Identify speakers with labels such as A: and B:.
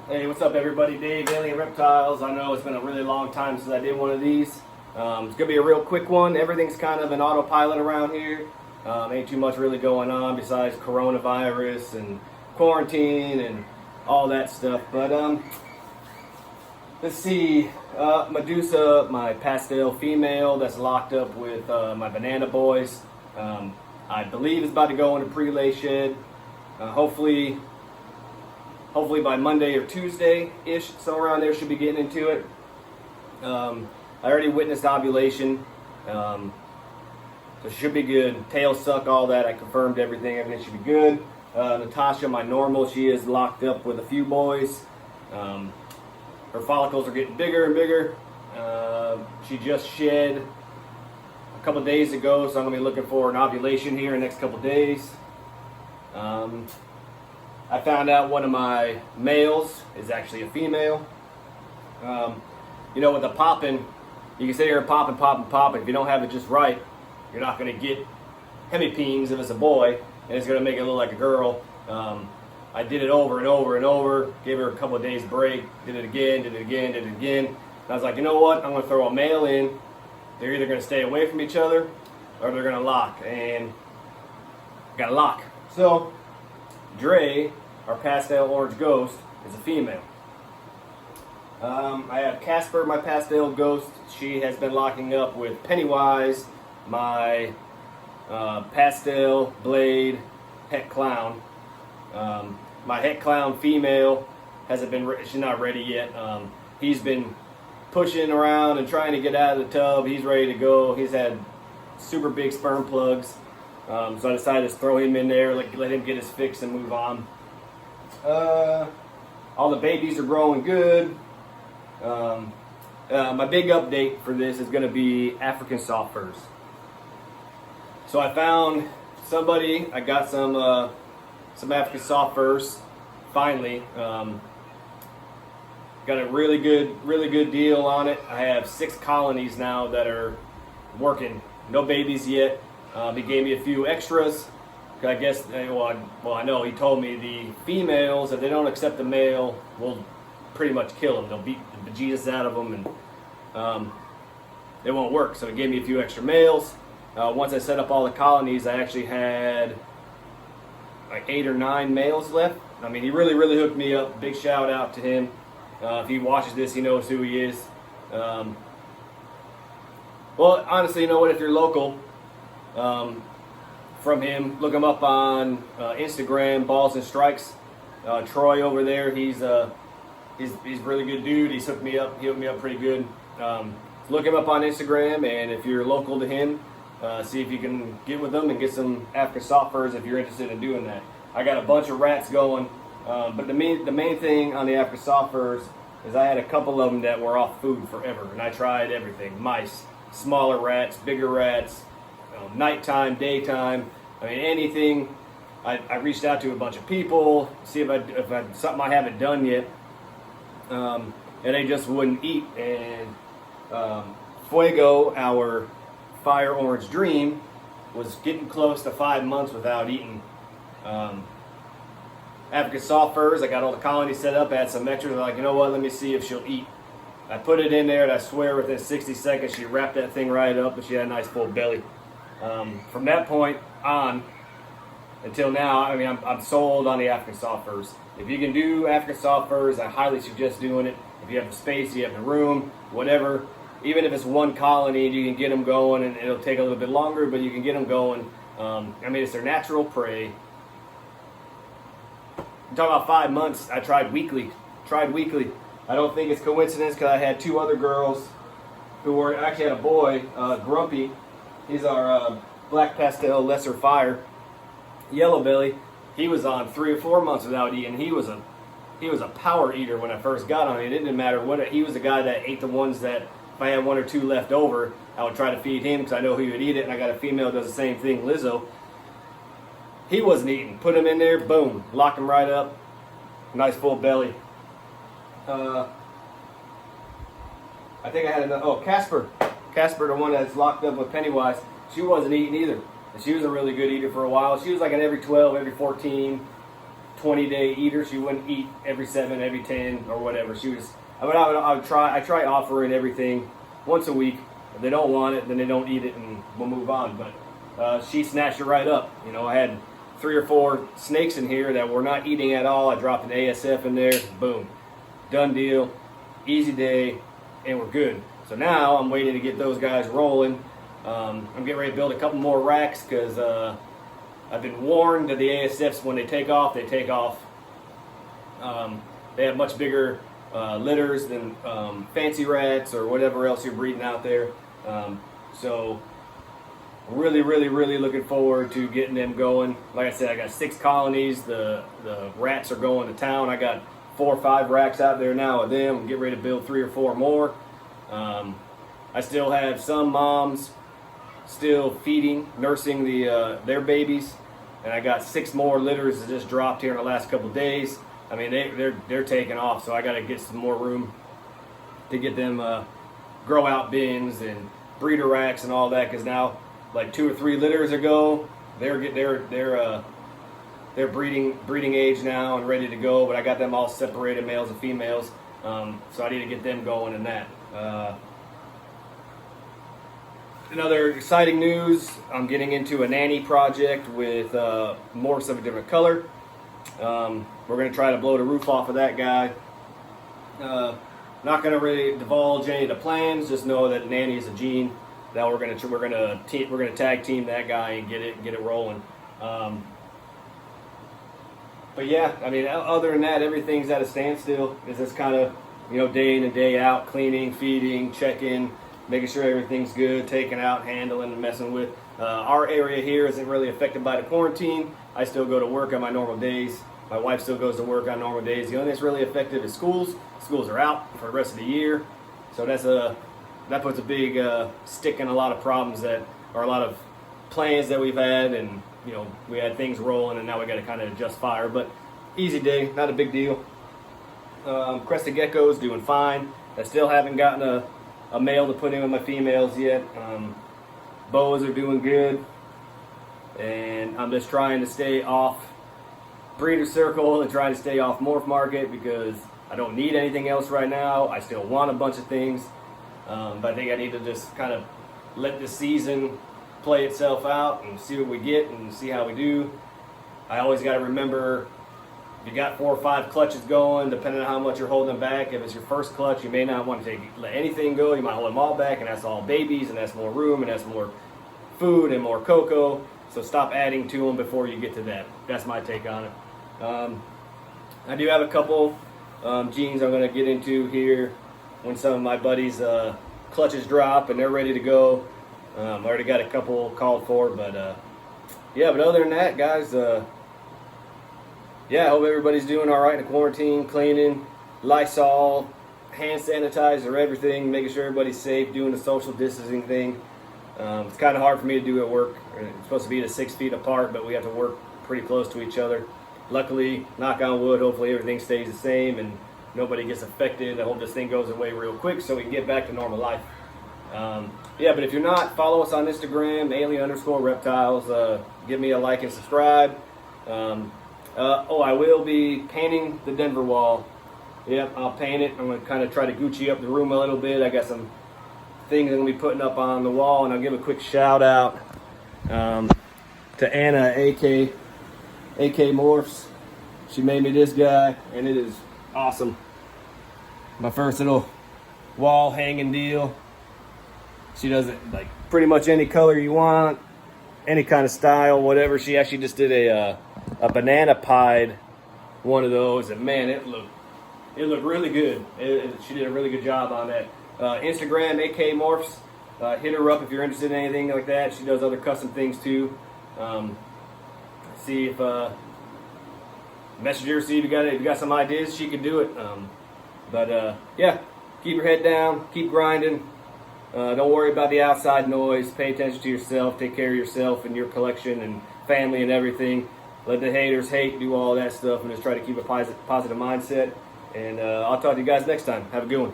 A: Hey, what's up everybody? Dave, Alien Reptiles. I know it's been a really long time since I did one of these. It's going to be a real quick one. Everything's kind of an autopilot around here. Ain't too much really going on besides coronavirus and quarantine and all that stuff. But let's see. Medusa, my pastel female that's locked up with my banana boys. I believe is about to go into pre-lay shed. Hopefully by Monday or Tuesday-ish, somewhere around there, should be getting into it. I already witnessed ovulation, so it should be good. Tail suck, all that. I confirmed everything. Everything should be good. Natasha, my normal, she is locked up with a few boys. Her follicles are getting bigger and bigger. She just shed a couple days ago, so I'm going to be looking for an ovulation here in the next couple days. I found out one of my males is actually a female. You know, with the popping, you can sit here and pop and pop and pop, and if you don't have it just right, you're not going to get hemipenes if it's a boy, and it's going to make it look like a girl. I did it over and over and over, gave her a couple of days break, did it again, did it again, did it again. And I was like, you know what, I'm going to throw a male in. They're either going to stay away from each other, or they're going to lock, and got a lock. So, Dre, our pastel orange ghost, is a female. I have Casper, my pastel ghost. She has been locking up with Pennywise, my pastel blade het clown. My het clown female hasn't been. She's not ready yet. He's been pushing around and trying to get out of the tub. He's ready to go. He's had super big sperm plugs. So I decided to throw him in there, let him get his fix and move on. All the babies are growing good. My big update for this is going to be African soft furs. So I found somebody. I got some African soft furs. Finally, got a really good deal on it. I have 6 colonies now that are working. No babies yet. He gave me a few extras. I guess, I know he told me the females, if they don't accept the male, will pretty much kill them. They'll beat the bejesus out of them, and it won't work. So he gave me a few extra males. Once I set up all the colonies, I actually had like 8 or 9 males left. I mean, he really hooked me up. Big shout out to him. If he watches this, he knows who he is. Well, honestly, you know what? If you're local, from him, look him up on Instagram, Balls and Strikes. Troy over there, he's a really good dude. He's hooked me up. He hooked me up pretty good. Look him up on Instagram, and if you're local to him, see if you can get with them and get some African soft furs if you're interested in doing that. I got a bunch of rats going, but the main thing on the African soft furs is I had a couple of them that were off food forever, and I tried everything: mice, smaller rats, bigger rats, nighttime, daytime. I mean, anything. I reached out to a bunch of people, see if I something I haven't done yet, and they just wouldn't eat. And Fuego, our fire orange dream, was getting close to 5 months without eating. African soft furs, I got all the colonies set up, I had some extras. I'm like, you know what, let me see if she'll eat. I put it in there, and I swear within 60 seconds she wrapped that thing right up, and she had a nice full belly. From that point on until now, I mean, I'm sold on the African soft furs. If you can do African soft furs, I highly suggest doing it. If you have the space, you have the room, whatever. Even if it's one colony, you can get them going, and it'll take a little bit longer, but you can get them going. I mean, it's their natural prey. I'm talking about 5 months. I tried weekly. I don't think it's coincidence, because I had 2 other girls who were, I actually had a boy, Grumpy. He's our black pastel lesser fire, yellow belly. He was on 3 or 4 months without eating. He was a power eater when I first got on. It didn't matter what. He was the guy that ate the ones that if I had 1 or 2 left over, I would try to feed him because I know he would eat it. And I got a female that does the same thing, Lizzo. He wasn't eating. Put him in there, boom, locked him right up. Nice full belly. I think I had another. Oh, Casper, the one that's locked up with Pennywise. She wasn't eating either. And she was a really good eater for a while. She was like an every 12, every 14. 20-day eater. She wouldn't eat every 7, every 10, or whatever. She was. I would try offering everything once a week. If they don't want it, then they don't eat it, and we'll move on. But she snatched it right up. You know, I had 3 or 4 snakes in here that were not eating at all. I dropped an ASF in there. Boom, done deal, easy day, and we're good. So now I'm waiting to get those guys rolling. I'm getting ready to build a couple more racks because I've been warned that the ASFs, when they take off, they take off. They have much bigger litters than fancy rats or whatever else you're breeding out there. So really looking forward to getting them going. Like I said, I got 6 colonies. The rats are going to town. I got 4 or 5 racks out there now with them. I'm getting ready to build 3 or 4 more. I still have some moms still feeding, nursing their babies, and I got 6 more litters that just dropped here in the last couple days. I mean, they're taking off, so I got to get some more room to get them grow out bins and breeder racks and all that. Because now, like 2 or 3 litters ago, they're breeding age now and ready to go. But I got them all separated, males and females. So I need to get them going in that. Another exciting news, I'm getting into a nanny project with morphs of a different color. We're going to try to blow the roof off of that guy. Not going to really divulge any of the plans, just know that nanny is a gene that we're going to tag team that guy and get it rolling. But yeah, I mean, other than that, everything's at a standstill. It's just kind of, you know, day in and day out, cleaning, feeding, checking, making sure everything's good, taking out, handling, and messing with. Our area here isn't really affected by the quarantine. I still go to work on my normal days. My wife still goes to work on normal days. The only thing that's really affected is schools. Schools are out for the rest of the year. So that puts a big stick in a lot of problems that are a lot of plans that we've had, and you know, we had things rolling, and now we got to kind of adjust fire. But easy day, not a big deal. Crested geckos doing fine. I still haven't gotten a male to put in with my females yet. Boas are doing good, and I'm just trying to stay off breeder circle and trying to stay off morph market because I don't need anything else right now. I still want a bunch of things, but I think I need to just kind of let the season play itself out and see what we get and see how we do. I always got to remember, if you got 4 or 5 clutches going, depending on how much you're holding back, if it's your first clutch, you may not want to let anything go. You might hold them all back, and that's all babies, and that's more room, and that's more food and more cocoa. So stop adding to them before you get to that. That's my take on it. I do have a couple genes I'm going to get into here when some of my buddies' clutches drop and they're ready to go. I already got a couple called for, but yeah, but other than that, guys, yeah, I hope everybody's doing all right in the quarantine, cleaning, Lysol, hand sanitizer, everything, making sure everybody's safe, doing the social distancing thing. It's kind of hard for me to do at work. It's supposed to be at 6 feet apart, but we have to work pretty close to each other. Luckily, knock on wood, hopefully everything stays the same and nobody gets affected. I hope this thing goes away real quick so we can get back to normal life. Yeah, but if you're not, follow us on Instagram, alien_reptiles. Give me a like and subscribe. I will be painting the Denver wall. Yep, I'll paint it. I'm going to kind of try to Gucci up the room a little bit. I got some things I'm going to be putting up on the wall, and I'll give a quick shout out to Anna, AK Morphs. She made me this guy, and it is awesome. My first little wall hanging deal. She does it like pretty much any color you want, any kind of style, whatever. She actually just did a banana pied one of those, and man, it looked really good. She did a really good job on that. Instagram, AK Morphs. Hit her up if you're interested in anything like that. She does other custom things too. See if message her, see if you got some ideas. She could do it. Yeah, keep your head down, keep grinding. Don't worry about the outside noise. Pay attention to yourself. Take care of yourself and your collection and family and everything. Let the haters hate, do all that stuff, and just try to keep a positive mindset. And I'll talk to you guys next time. Have a good one.